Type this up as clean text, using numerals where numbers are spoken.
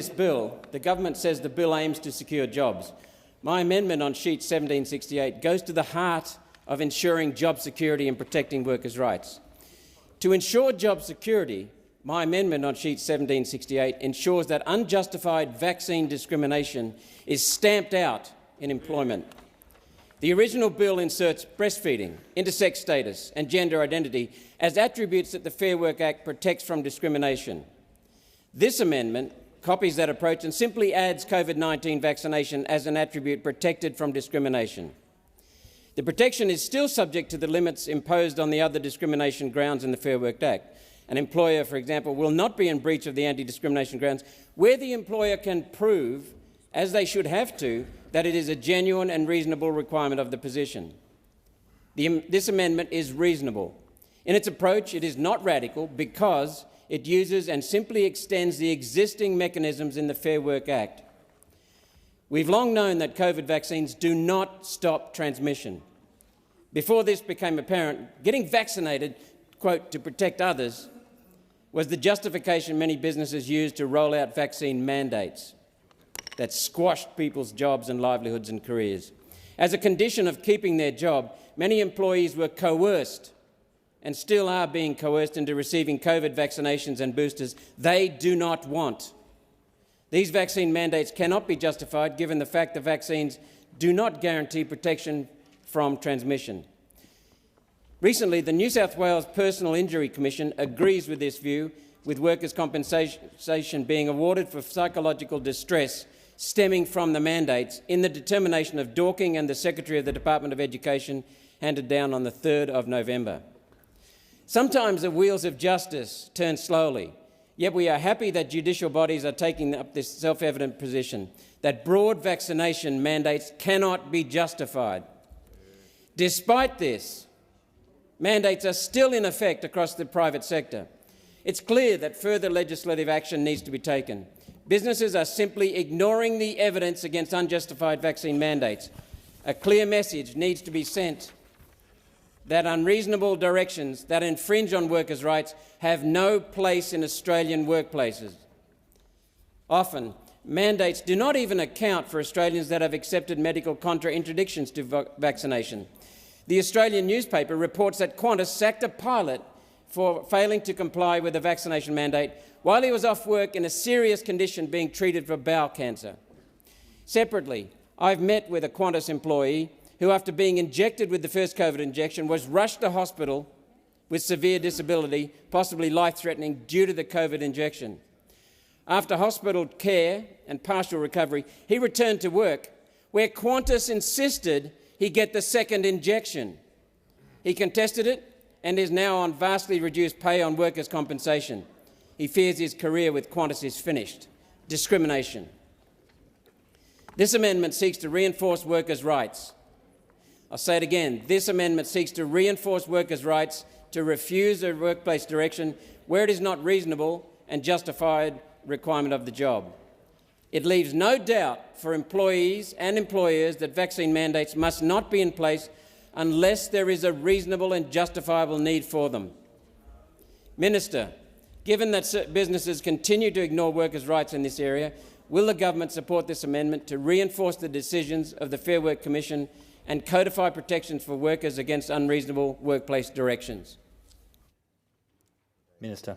This bill, the government says the bill aims to secure jobs. My amendment on sheet 1768 goes to the heart of ensuring job security and protecting workers' rights. To ensure job security, my amendment on sheet 1768 ensures that unjustified vaccine discrimination is stamped out in employment. The original bill inserts breastfeeding, intersex status and gender identity as attributes that the Fair Work Act protects from discrimination. This amendment copies that approach and simply adds COVID-19 vaccination as an attribute protected from discrimination. The protection is still subject to the limits imposed on the other discrimination grounds in the Fair Work Act. An employer, for example, will not be in breach of the anti-discrimination grounds where the employer can prove, as they should have to, that it is a genuine and reasonable requirement of the position. This amendment is reasonable. In its approach, it is not radical because it uses and simply extends the existing mechanisms in the Fair Work Act. We've long known that COVID vaccines do not stop transmission. Before this became apparent, getting vaccinated, quote, to protect others, was the justification many businesses used to roll out vaccine mandates that squashed people's jobs and livelihoods and careers. As a condition of keeping their job, many employees were coerced and still are being coerced into receiving COVID vaccinations and boosters they do not want. These vaccine mandates cannot be justified given the fact that vaccines do not guarantee protection from transmission. Recently, the New South Wales Personal Injury Commission agrees with this view, with workers' compensation being awarded for psychological distress stemming from the mandates in the determination of Dorking and the Secretary of the Department of Education handed down on the 3rd of November. Sometimes the wheels of justice turn slowly, yet we are happy that judicial bodies are taking up this self-evident position that broad vaccination mandates cannot be justified. Despite this, mandates are still in effect across the private sector. It's clear that further legislative action needs to be taken. Businesses are simply ignoring the evidence against unjustified vaccine mandates. A clear message needs to be sent that unreasonable directions that infringe on workers' rights have no place in Australian workplaces. Often, mandates do not even account for Australians that have accepted medical contraindictions to vaccination. The Australian newspaper reports that Qantas sacked a pilot for failing to comply with a vaccination mandate while he was off work in a serious condition being treated for bowel cancer. Separately, I've met with a Qantas employee who, after being injected with the first COVID injection, was rushed to hospital with severe disability, possibly life-threatening, due to the COVID injection. After hospital care and partial recovery, he returned to work, where Qantas insisted he get the second injection. He contested it and is now on vastly reduced pay on workers' compensation. He fears his career with Qantas is finished. Discrimination. This amendment seeks to reinforce workers' rights. I'll say it again. This amendment seeks to reinforce workers' rights to refuse a workplace direction where it is not reasonable and justified requirement of the job. It leaves no doubt for employees and employers that vaccine mandates must not be in place unless there is a reasonable and justifiable need for them. Minister, given that businesses continue to ignore workers' rights in this area, will the government support this amendment to reinforce the decisions of the Fair Work Commission and codify protections for workers against unreasonable workplace directions? Minister.